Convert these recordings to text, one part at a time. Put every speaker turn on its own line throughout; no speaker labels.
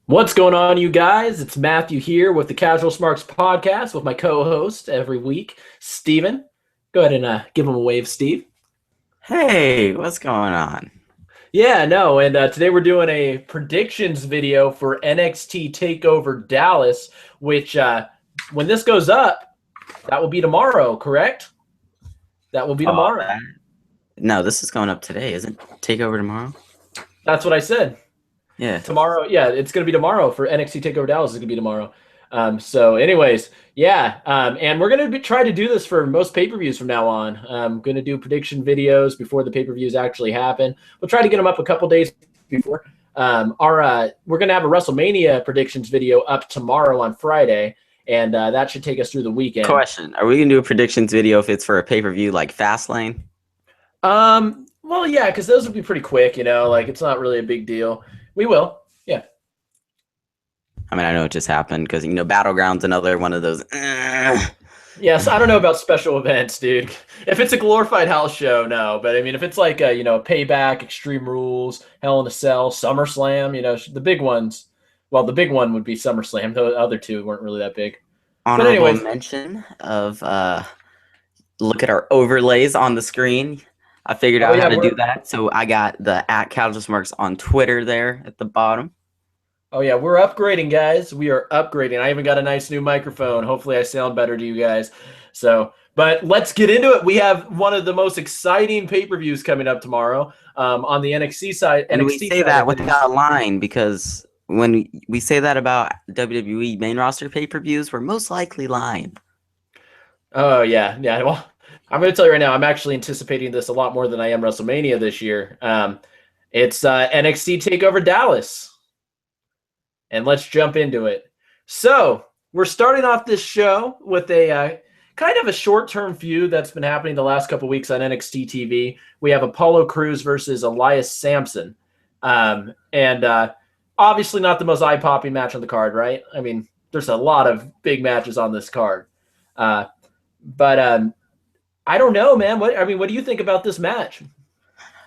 What's going on, you guys? It's Matthew here with the Casual Smarks podcast with my co-host every week, Steven. Go ahead and give him a wave, Steve.
Hey, what's going on?
Yeah, no, and today we're doing a predictions video for NXT Takeover Dallas, which when this goes up, that will be tomorrow, correct? That will be
Oh,
tomorrow.
no, this is going up today, isn't it? Takeover tomorrow?
That's what I said.
Yeah.
Tomorrow, yeah, it's going to be tomorrow for NXT Takeover Dallas. It's going to be tomorrow. So, anyways, yeah, and we're going to try to do this for most pay-per-views from now on. I'm going to do prediction videos before the pay-per-views actually happen. We'll try to get them up a couple days before. We're going to have a WrestleMania predictions video up tomorrow on Friday, and that should take us through the weekend.
Question: Are we gonna do a predictions video if it's for a pay-per-view like Fastlane?
Well, yeah, because those would be pretty quick. Like it's not really a big deal. We will, yeah.
I mean, I know it just happened because Battleground's another one of those.
Yes, I don't know about special events, dude. If it's a glorified house show, no. But I mean, if it's like a, Payback, Extreme Rules, Hell in a Cell, SummerSlam, the big ones. Well, the big one would be SummerSlam. The other two weren't really that big.
Honorable mention of look at our overlays on the screen. I figured out how to do that. So I got the @CasualSmarks on Twitter there at the bottom.
Oh, yeah, we're upgrading, guys. We are upgrading. I even got a nice new microphone. Hopefully I sound better to you guys. But let's get into it. We have one of the most exciting pay-per-views coming up tomorrow on the NXT side.
And we say that without lying because when we say that about WWE main roster pay-per-views, we're most likely lying.
Oh, yeah. Yeah, well, I'm going to tell you right now, I'm actually anticipating this a lot more than I am WrestleMania this year. It's NXT TakeOver Dallas. And let's jump into it. So we're starting off this show with a kind of a short-term feud that's been happening the last couple weeks on NXT TV. We have Apollo Crews versus Elias Samson. And obviously not the most eye-popping match on the card, right? I mean, there's a lot of big matches on this card. But I don't know, man. What do you think about this match?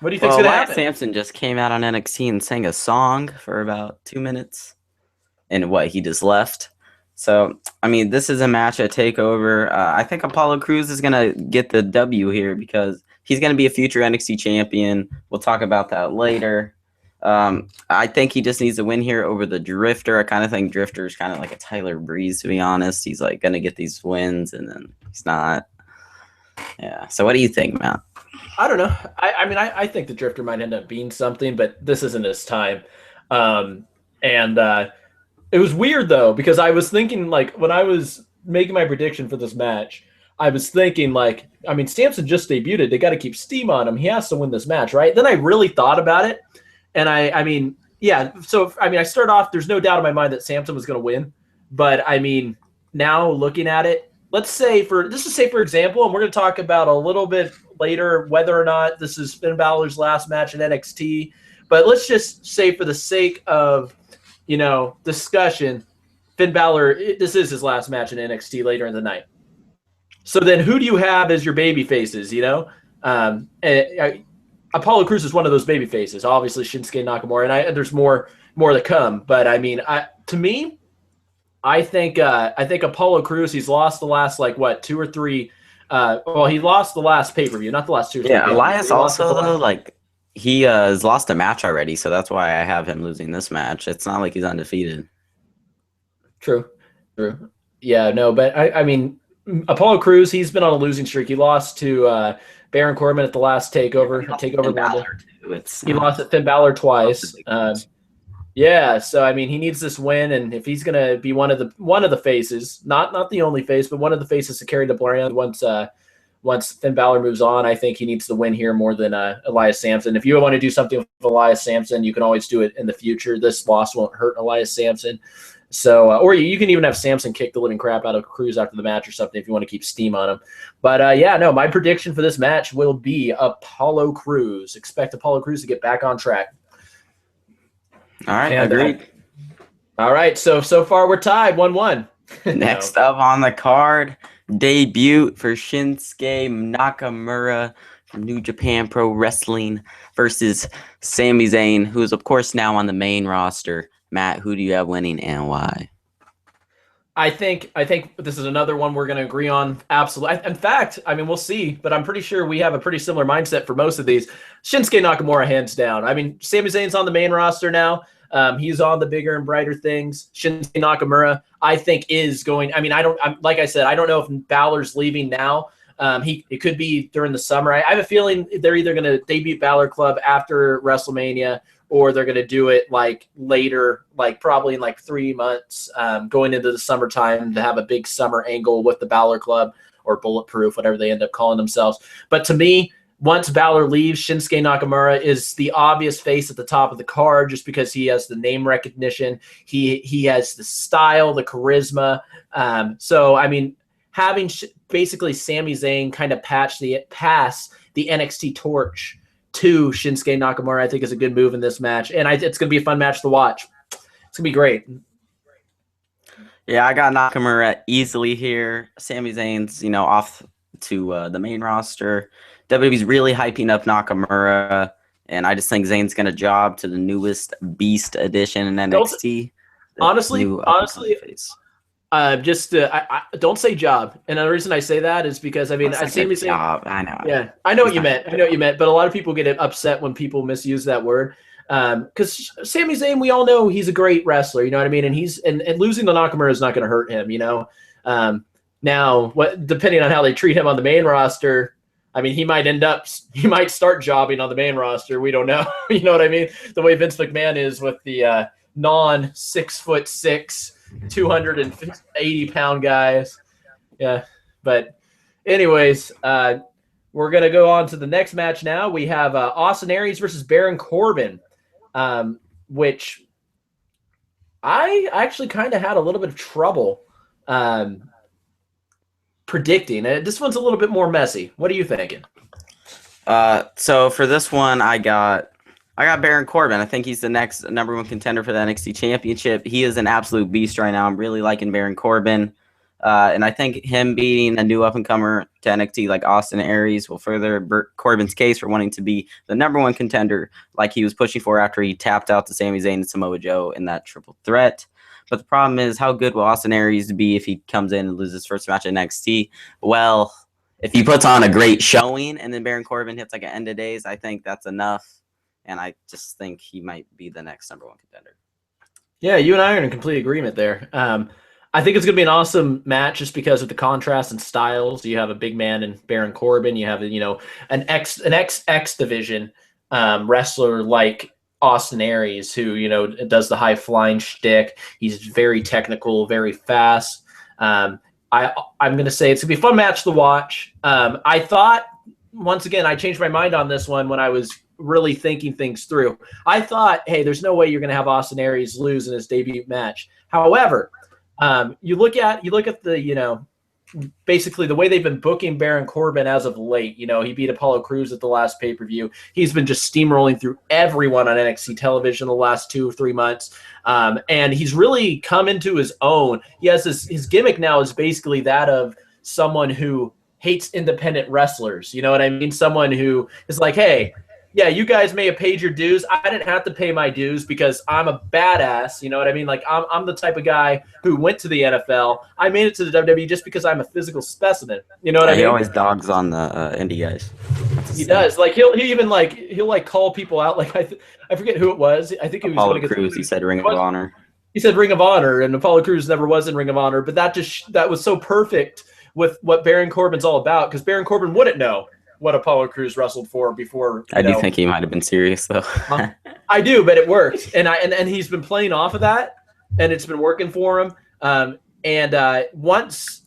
What do you think's going to happen?
Samson just came out on NXT and sang a song for about 2 minutes. And he just left. So, I mean, this is a match at TakeOver. I think Apollo Crews is going to get the W here because he's going to be a future NXT champion. We'll talk about that later. I think he just needs to win here over the Drifter. I kind of think Drifter is kind of like a Tyler Breeze, to be honest. He's like going to get these wins, and then he's not. Yeah. So what do you think, Matt?
I don't know. I think the Drifter might end up being something, but this isn't his time. It was weird, though, because I was thinking, like, when I was making my prediction for this match, I was thinking, like, I mean, Samson just debuted. They got to keep steam on him. He has to win this match, right? Then I really thought about it, and I mean, yeah. So, I start off, there's no doubt in my mind that Samson was going to win. But, I mean, now looking at it, let's say, for example, and we're going to talk about a little bit later whether or not this is Finn Balor's last match in NXT. But let's just say for the sake of discussion, Finn Balor, this is his last match in NXT later in the night. So then who do you have as your baby faces, Apollo Crews is one of those baby faces. Obviously, Shinsuke Nakamura, and there's more to come. But, I mean, I think Apollo Crews, he's lost the last, 2 or 3 he lost the last pay-per-view, not the last 2 or 3.
Yeah, Elias also, though, he has lost a match already, so that's why I have him losing this match. It's not like he's undefeated.
True. Yeah, no, but I mean, Apollo Crews, he's been on a losing streak. He lost to Baron Corbin at the last TakeOver. He lost at Finn Balor twice. Yeah, so I mean, he needs this win, and if he's gonna be one of the faces, not the only face, but one of the faces to carry the brand once Finn Balor moves on, I think he needs to win here more than Elias Samson. If you want to do something with Elias Samson, you can always do it in the future. This loss won't hurt Elias Samson. So, or you can even have Samson kick the living crap out of Crews after the match or something if you want to keep steam on him. But, yeah, no, my prediction for this match will be Apollo Crews. Expect Apollo Crews to get back on track.
All right, agreed.
All right, so far we're tied 1-1.
Next up on the card, debut for Shinsuke Nakamura from New Japan Pro Wrestling versus Sami Zayn, who is, of course, now on the main roster Matt, who do you have winning and why?
I think this is another one we're going to agree on. Absolutely. In fact, I mean, we'll see, but I'm pretty sure we have a pretty similar mindset for most of these. Shinsuke Nakamura, hands down. I mean, Sami Zayn's on the main roster now. He's on the bigger and brighter things. Shinsuke Nakamura, I think, is going. I mean, like I said, I don't know if Balor's leaving now. It could be during the summer. I have a feeling they're either going to debut Balor Club after WrestleMania, or they're going to do it like later, like probably in like 3 months, going into the summertime to have a big summer angle with the Balor Club or Bulletproof, whatever they end up calling themselves. But to me, once Balor leaves, Shinsuke Nakamura is the obvious face at the top of the card just because he has the name recognition. He has the style, the charisma. So, I mean, having basically Sami Zayn kind of pass the NXT torch to Shinsuke Nakamura, I think, is a good move in this match. And it's going to be a fun match to watch. It's going to be great.
Yeah, I got Nakamura easily here. Sami Zayn's, off to the main roster. WWE's really hyping up Nakamura, and I just think Zayn's going to job to the newest Beast edition in NXT.
Honestly, I don't say job, and the reason I say that is because I mean, Sami Zayn.
I know.
Yeah, I know what you meant. But a lot of people get upset when people misuse that word. Because Sami Zayn, we all know he's a great wrestler. You know what I mean? And and losing to Nakamura is not going to hurt him. Now, depending on how they treat him on the main roster, I mean, he might start jobbing on the main roster. We don't know. You know what I mean? The way Vince McMahon is with the non-6'6", 280-pound guys. Yeah. But anyways, we're going to go on to the next match now. We have Austin Aries versus Baron Corbin, which I actually kind of had a little bit of trouble predicting. This one's a little bit more messy. What are you thinking?
So for this one, I got Baron Corbin. I think he's the next #1 contender for the NXT Championship. He is an absolute beast right now. I'm really liking Baron Corbin. And I think him beating a new up-and-comer to NXT like Austin Aries will further Corbin's case for wanting to be the #1 contender like he was pushing for after he tapped out to Sami Zayn and Samoa Joe in that triple threat. But the problem is, how good will Austin Aries be if he comes in and loses his first match at NXT? Well, if he puts on a great showing and then Baron Corbin hits like an end of days, I think that's enough. And I just think he might be the next #1 contender.
Yeah, you and I are in complete agreement there. I think it's going to be an awesome match just because of the contrast in styles. You have a big man in Baron Corbin. You have an X division wrestler like Austin Aries, who does the high flying shtick. He's very technical, very fast. I'm going to say it's going to be a fun match to watch. I thought, once again, I changed my mind on this one when I was really thinking things through. I thought, hey, there's no way you're going to have Austin Aries lose in his debut match. However, you look at the basically the way they've been booking Baron Corbin as of late. He beat Apollo Crews at the last pay-per-view. He's been just steamrolling through everyone on NXT television the last 2 or 3 months. And he's really come into his own. He has his gimmick now is basically that of someone who hates independent wrestlers. You know what I mean? Someone who is like, hey, yeah, you guys may have paid your dues. I didn't have to pay my dues because I'm a badass. You know what I mean? Like, I'm the type of guy who went to the NFL. I made it to the WWE just because I'm a physical specimen. You know what I mean?
He always dogs on the indie guys.
He does. Like, he'll call people out. Like, I forget who it was. I think it was
Apollo Crews. He said Ring of Honor.
He said Ring of Honor, and Apollo Crews never was in Ring of Honor. But that was so perfect with what Baron Corbin's all about, because Baron Corbin wouldn't know what Apollo Crews wrestled for before. I
do think he might have been serious, though.
I do, but it worked, and he's been playing off of that, and it's been working for him. Once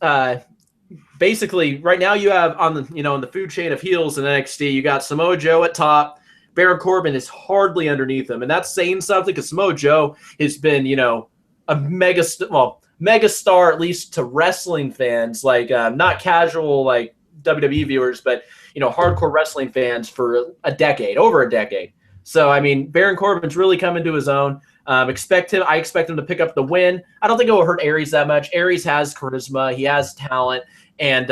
basically right now you have on the in the food chain of heels in NXT, you got Samoa Joe at top. Baron Corbin is hardly underneath him, and that's saying something because Samoa Joe has been a megastar, at least to wrestling fans, like not casual like WWE viewers, but hardcore wrestling fans for over a decade. So, I mean, Baron Corbin's really come into his own. I expect him to pick up the win. I don't think it will hurt Aries that much. Aries has charisma. He has talent. And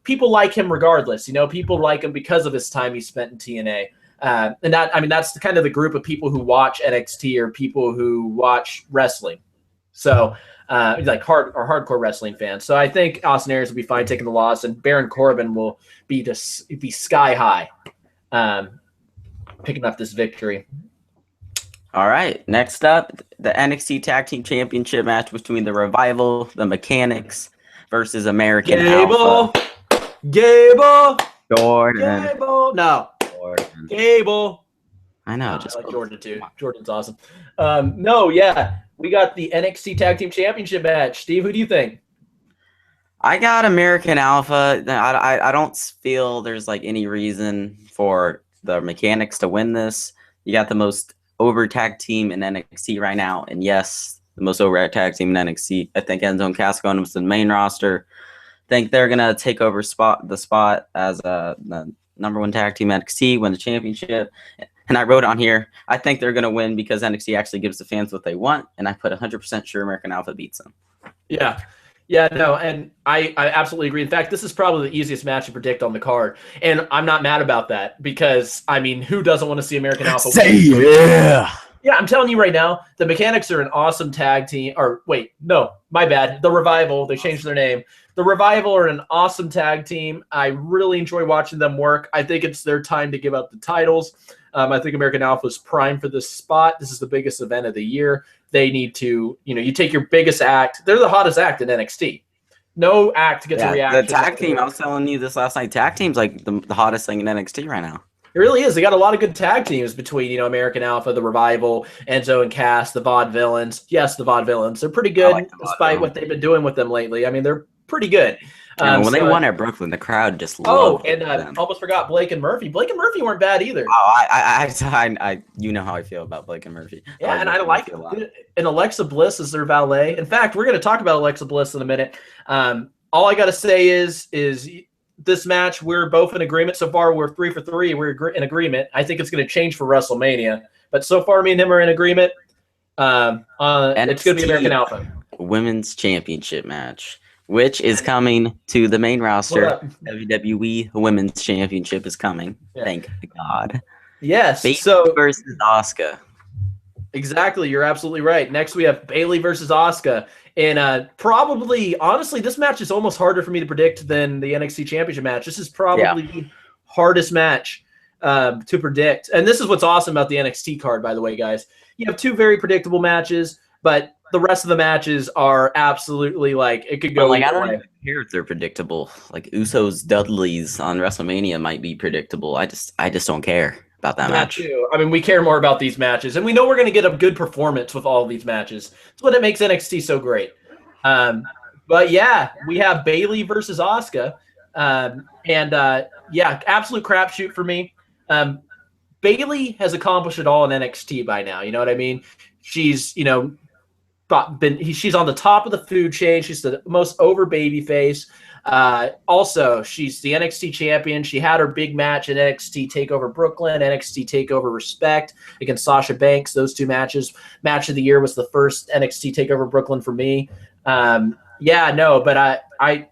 people like him regardless. People like him because of his time he spent in TNA. And that's kind of the group of people who watch NXT or people who watch wrestling. So like hardcore wrestling fans. So I think Austin Aries will be fine taking the loss, and Baron Corbin will be sky high, picking up this victory.
All right, next up, the NXT Tag Team Championship match between the Revival, the Mechanics, versus American Alpha.
Gable.
Jordan.
Gable. No.
Jordan.
Gable.
I know.
I like Jordan too. Jordan's awesome. We got the NXT Tag Team Championship match. Steve, who do you think?
I got American Alpha. I don't feel there's like any reason for the Mechanics to win this. You got the most over tag team in NXT right now, and yes, the most over tag team in NXT. I think Enzo and Cass going to the main roster. I think they're gonna take over the spot as the number one tag team NXT, win the championship. And I wrote on here, I think they're gonna win because NXT actually gives the fans what they want, and I put 100% sure American Alpha beats them.
Yeah, no, and I absolutely agree. In fact, this is probably the easiest match to predict on the card, and I'm not mad about that because, I mean, who doesn't want to see American Alpha win?
Say yeah!
Yeah, I'm telling you right now, the Mechanics are an awesome tag team. Or wait, no, my bad. The Revival, they changed their name. The Revival are an awesome tag team. I really enjoy watching them work. I think it's their time to give up the titles. I think American Alpha is primed for this spot. This is the biggest event of the year. They need to, you take your biggest act. They're the hottest act in NXT. No act gets a reaction.
The tag team, I was telling you this last night, tag team's like the hottest thing in NXT right now.
It really is. They got a lot of good tag teams between, American Alpha, the Revival, Enzo and Cass, the Vaudevillains. Yes, the Vaudevillains. They're pretty good despite what they've been doing with them lately. I mean, they're pretty good.
When they won at Brooklyn, the crowd just loved them.
Almost forgot Blake and Murphy. Blake and Murphy weren't bad either.
I you know how I feel about Blake and Murphy.
Yeah, and I like it. And Alexa Bliss is their valet. In fact, we're going to talk about Alexa Bliss in a minute. All I got to say is this match, we're both in agreement. So far, we're 3 for 3. We're in agreement. I think it's going to change for WrestleMania. But so far, me and him are in agreement. It's going to be American Alpha.
Women's Championship match, which is coming to the main roster. WWE Women's Championship is coming. Yeah. Thank God.
Yes.
Bayley versus Asuka.
Exactly. You're absolutely right. Next, we have Bayley versus Asuka. And probably, honestly, this match is almost harder for me to predict than the NXT Championship match. This is probably the hardest match to predict. And this is what's awesome about the NXT card, by the way, guys. You have 2 very predictable matches, but the rest of the matches are absolutely it could go
I don't even care if they're predictable. Like Usos Dudleys on WrestleMania might be predictable. I just don't care about that match.
Too. I mean, we care more about these matches, and we know we're going to get a good performance with all of these matches. That's what it makes NXT so great. But yeah, we have Bayley versus Asuka, absolute crapshoot for me. Bayley has accomplished it all in NXT by now. You know what I mean? She's she's on the top of the food chain. She's the most over baby face. Also, she's the NXT champion. She had her big match in NXT Takeover Brooklyn, NXT Takeover Respect against Sasha Banks. Those 2 matches. Match of the year was the first NXT Takeover Brooklyn for me.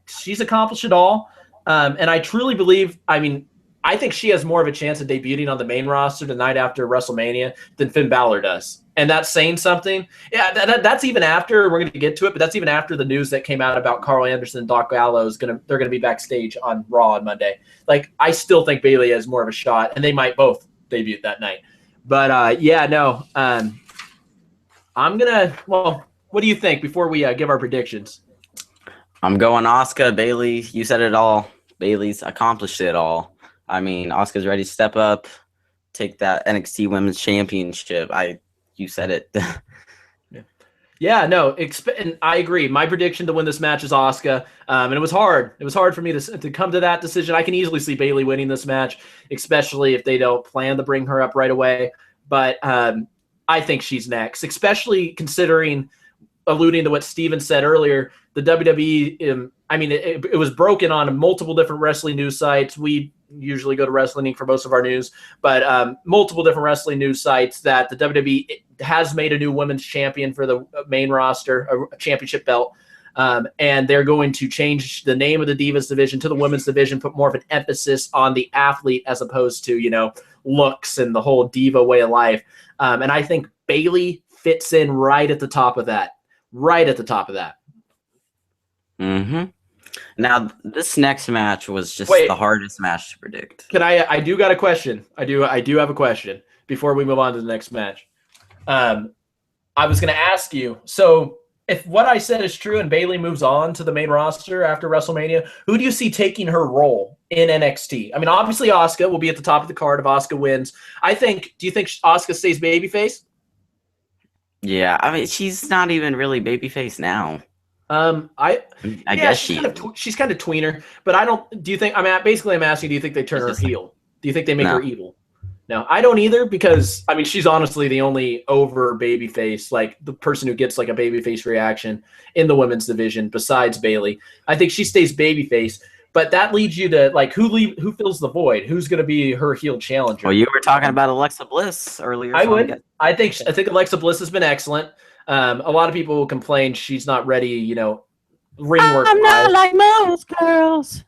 She's accomplished it all. And I truly believe, I think she has more of a chance of debuting on the main roster the night after WrestleMania than Finn Balor does. And that's saying something. Yeah, that's even after, we're going to get to it, but that's even after the news that came out about Carl Anderson and Doc Gallows. They're going to be backstage on Raw on Monday. I still think Bayley has more of a shot, and they might both debut that night. But, I'm going to, what do you think before we give our predictions?
I'm going Asuka. Bayley, you said it all. Bayley's accomplished it all. I mean, Asuka's ready to step up, take that NXT Women's Championship. You said it.
And I agree. My prediction to win this match is Asuka, and it was hard. It was hard for me to come to that decision. I can easily see Bayley winning this match, especially if they don't plan to bring her up right away. But I think she's next, especially considering, alluding to what Steven said earlier, the WWE, it was broken on multiple different wrestling news sites. We usually go to Wrestling Inc. for most of our news, but multiple different wrestling news sites that the WWE has made a new women's champion for the main roster, a championship belt. and they're going to change the name of the Divas division to the women's division, put more of an emphasis on the athlete as opposed to, looks and the whole diva way of life. And I think Bayley fits in right at the top of that.
Mm-hmm. Now, this next match was just the hardest match to predict.
I do got a question. I do have a question before we move on to the next match. I was going to ask you, so if what I said is true and Bayley moves on to the main roster after WrestleMania, who do you see taking her role in NXT? I mean, obviously Asuka will be at the top of the card if Asuka wins. Do you think Asuka stays babyface?
Yeah, I mean, she's not even really babyface now.
I
guess
she's kind of tweener, but I don't. Do you think? I'm asking. Do you think they turn her heel? Do you think they make her evil? No, I don't either, because I mean she's honestly the only over babyface, like the person who gets like a babyface reaction in the women's division besides Bayley. I think she stays babyface, but that leads you to like who fills the void? Who's going to be her heel challenger?
Well, you were talking about Alexa Bliss earlier.
I think Alexa Bliss has been excellent. A lot of people will complain she's not ready, ring work.
I'm not like most girls.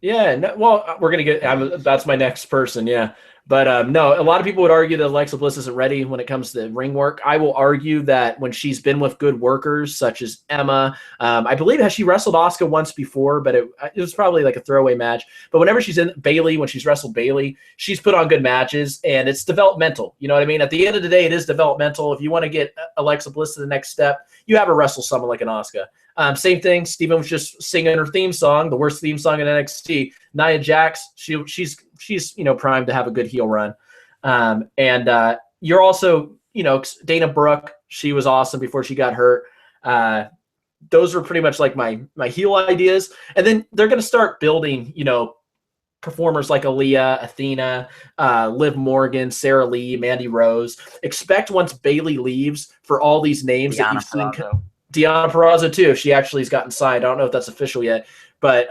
Yeah, no, well, we're gonna get. That's my next person. Yeah, but no, a lot of people would argue that Alexa Bliss isn't ready when it comes to ring work. I will argue that when she's been with good workers such as Emma, I believe she wrestled Asuka once before, but it was probably like a throwaway match. But whenever she's in Bayley, when she's wrestled Bayley, she's put on good matches, and it's developmental. You know what I mean? At the end of the day, it is developmental. If you want to get Alexa Bliss to the next step, you have her wrestle someone like an Asuka. Same thing. Steven was just singing her theme song, the worst theme song in NXT. Nia Jax, she's primed to have a good heel run. And you're also, Dana Brooke, she was awesome before she got hurt. Those are pretty much like my heel ideas. And then they're going to start building, performers like Aaliyah, Athena, Liv Morgan, Sarah Lee, Mandy Rose. Expect once Bayley leaves for all these names that you've seen. Deonna Purrazzo too, if she actually has gotten signed. I don't know if that's official yet, but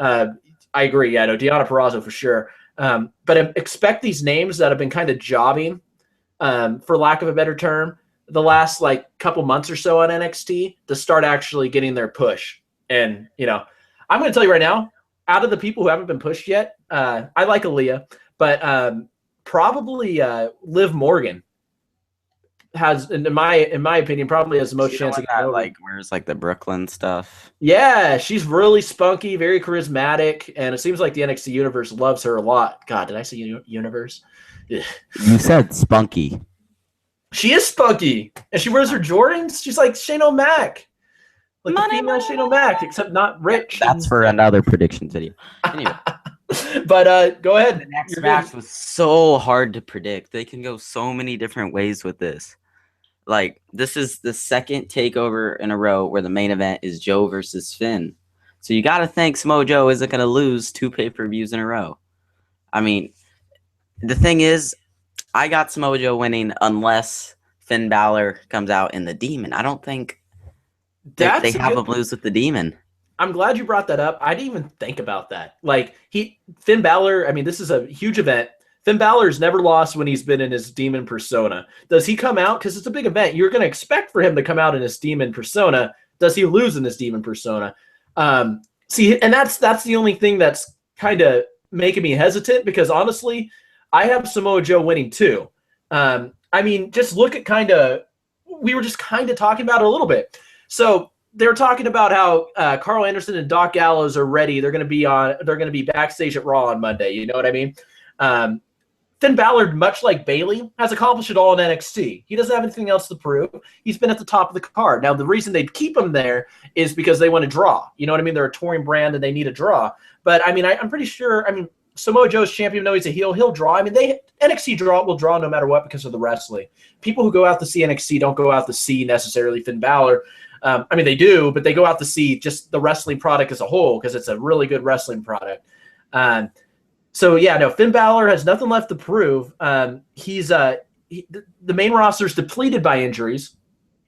I agree. Yeah, no, Deonna Purrazzo for sure. But expect these names that have been kind of jobbing, for lack of a better term, the last like couple months or so on NXT to start actually getting their push. And I'm going to tell you right now, out of the people who haven't been pushed yet, I like Aaliyah, but probably Liv Morgan has, in my opinion, probably has the most chance to get over.
Like wears like the Brooklyn stuff.
Yeah, she's really spunky, very charismatic, and it seems like the NXT universe loves her a lot. God, did I say universe? Ugh.
You said spunky.
She is spunky, and she wears her Jordans. She's like Shane O'Mac, like the female Shane O'Mac, except not rich.
That's for another prediction video. Anyway.
But go ahead.
The next match was so hard to predict. They can go so many different ways with this. Like, this is the second takeover in a row where the main event is Joe versus Finn. So you got to think Samoa Joe isn't going to lose 2 pay-per-views in a row. I mean, the thing is, I got Samoa Joe winning unless Finn Balor comes out in the Demon. I don't think they have him lose with the Demon.
I'm glad you brought that up. I didn't even think about that. Like, Finn Balor, I mean, this is a huge event. Finn Balor's never lost when he's been in his Demon persona. Does he come out? Because it's a big event. You're going to expect for him to come out in his Demon persona. Does he lose in his Demon persona? See, and that's the only thing that's kind of making me hesitant, because honestly, I have Samoa Joe winning too. I mean, just look at we were just kind of talking about it a little bit. So they're talking about how Carl Anderson and Doc Gallows are ready. They're going to be backstage at Raw on Monday. You know what I mean? Finn Balor, much like Bayley, has accomplished it all in NXT. He doesn't have anything else to prove. He's been at the top of the card. Now, the reason they'd keep him there is because they want to draw. You know what I mean? They're a touring brand and they need a draw. But, I mean, I'm pretty sure, Samoa Joe's champion, though he's a heel, he'll draw. I mean, NXT will draw no matter what because of the wrestling. People who go out to see NXT don't go out to see necessarily Finn Balor. They do, but they go out to see just the wrestling product as a whole because it's a really good wrestling product. So, yeah, no, Finn Balor has nothing left to prove. The main roster's depleted by injuries.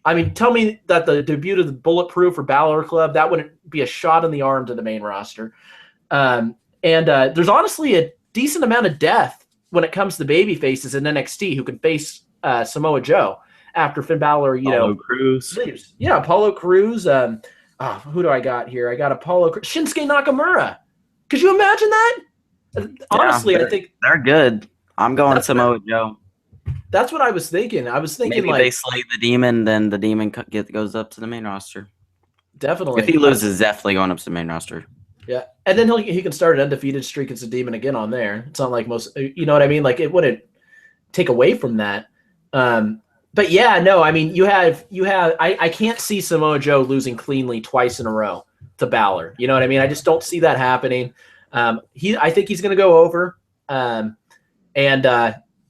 I mean, tell me that the debut of the Bulletproof or Balor Club, that wouldn't be a shot in the arm to the main roster. And there's honestly a decent amount of depth when it comes to baby faces in NXT who can face Samoa Joe after Finn Balor,
Apollo Crews.
leaves. Yeah, Apollo Crews. who do I got here? I got Shinsuke Nakamura. Could you imagine that? Honestly,
yeah,
I think
they're good. I'm going Samoa Joe.
that's what I was thinking. I was thinking
Maybe they slay the demon, then the demon goes up to the main roster.
Definitely.
If he loses, definitely going up to the main roster.
Yeah, and then he can start an undefeated streak as a demon again on there. It's not like most, you know what I mean? Like it wouldn't take away from that. But yeah, no, I mean you have I can't see Samoa Joe losing cleanly twice in a row to Balor. You know what I mean? I just don't see that happening. I think he's going to go over.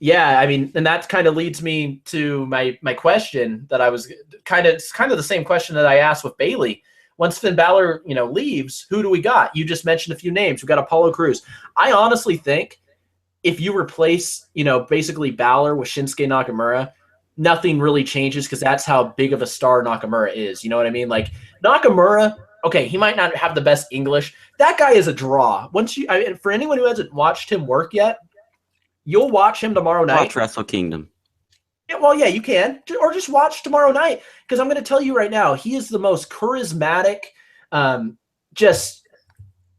Yeah, I mean, and that kind of leads me to my question that I was kind of the same question that I asked with Bayley. Once Finn Balor, leaves, who do we got? You just mentioned a few names. We got Apollo Crews. I honestly think if you replace, basically Balor with Shinsuke Nakamura, nothing really changes because that's how big of a star Nakamura is. You know what I mean? Like Nakamura, okay, he might not have the best English. That guy is a draw. For anyone who hasn't watched him work yet, you'll watch him tomorrow night.
Watch Wrestle Kingdom.
Yeah, well, yeah, you can. Or just watch tomorrow night. Because I'm going to tell you right now, he is the most charismatic, just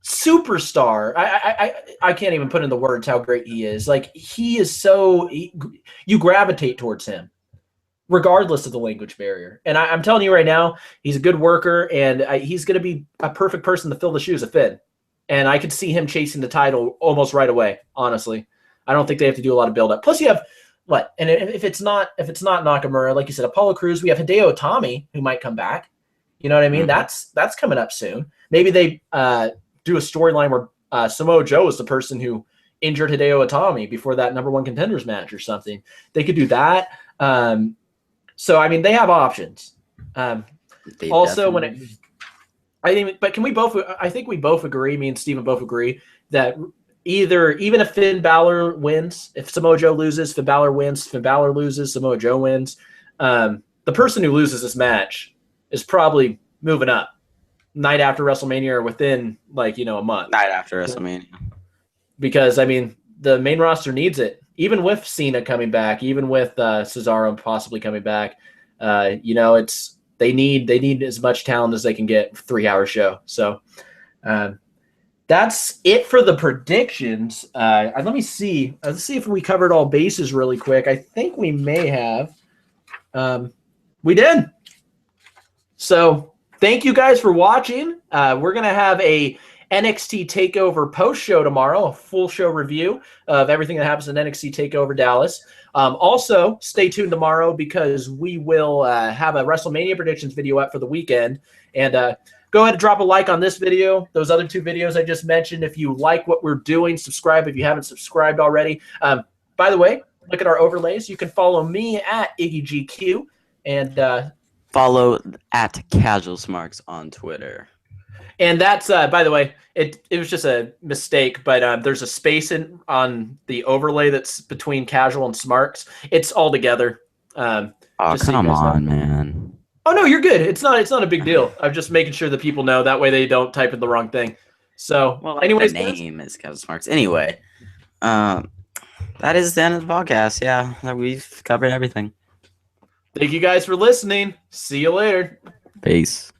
superstar. I can't even put in the words how great he is. Like, he is you gravitate towards him, regardless of the language barrier. And I'm telling you right now, he's a good worker, and he's going to be a perfect person to fill the shoes of Finn. And I could see him chasing the title almost right away, honestly. I don't think they have to do a lot of build-up. Plus, you have what? And if it's not Nakamura, like you said, Apollo Crews, we have Hideo Itami who might come back. You know what I mean? Mm-hmm. That's coming up soon. Maybe they do a storyline where Samoa Joe is the person who injured Hideo Itami before that number one contenders match or something. They could do that. So I mean, they have options. Also, but can we both? I think we both agree. Me and Steven both agree that. Even if Finn Balor wins, if Samoa Joe loses, Finn Balor wins, Finn Balor loses, Samoa Joe wins, the person who loses this match is probably moving up night after WrestleMania or within a month.
Night after WrestleMania.
Because, I mean, the main roster needs it. Even with Cena coming back, even with Cesaro possibly coming back, they need as much talent as they can get for a 3-hour show. So, that's it for the predictions. Let me see. Let's see if we covered all bases really quick. I think we may have. We did. So thank you guys for watching. We're going to have a NXT Takeover post-show tomorrow, a full show review of everything that happens in NXT Takeover Dallas. Also, stay tuned tomorrow because we will have a WrestleMania predictions video up for the weekend. And go ahead and drop a like on this video, those other 2 videos I just mentioned. If you like what we're doing, subscribe if you haven't subscribed already. By the way, look at our overlays. You can follow me at IggyGQ and
follow at Casual Smarks on Twitter.
And that's, by the way, it was just a mistake, but there's a space on the overlay that's between Casual and Smarks. It's all together.
Come on, man.
Oh no, you're good. It's not a big deal. I'm just making sure that people know. That way they don't type in the wrong thing. So, anyways,
the name is Kevin Smarks. Anyway, that is the end of the podcast. Yeah, we've covered everything.
Thank you guys for listening. See you later.
Peace.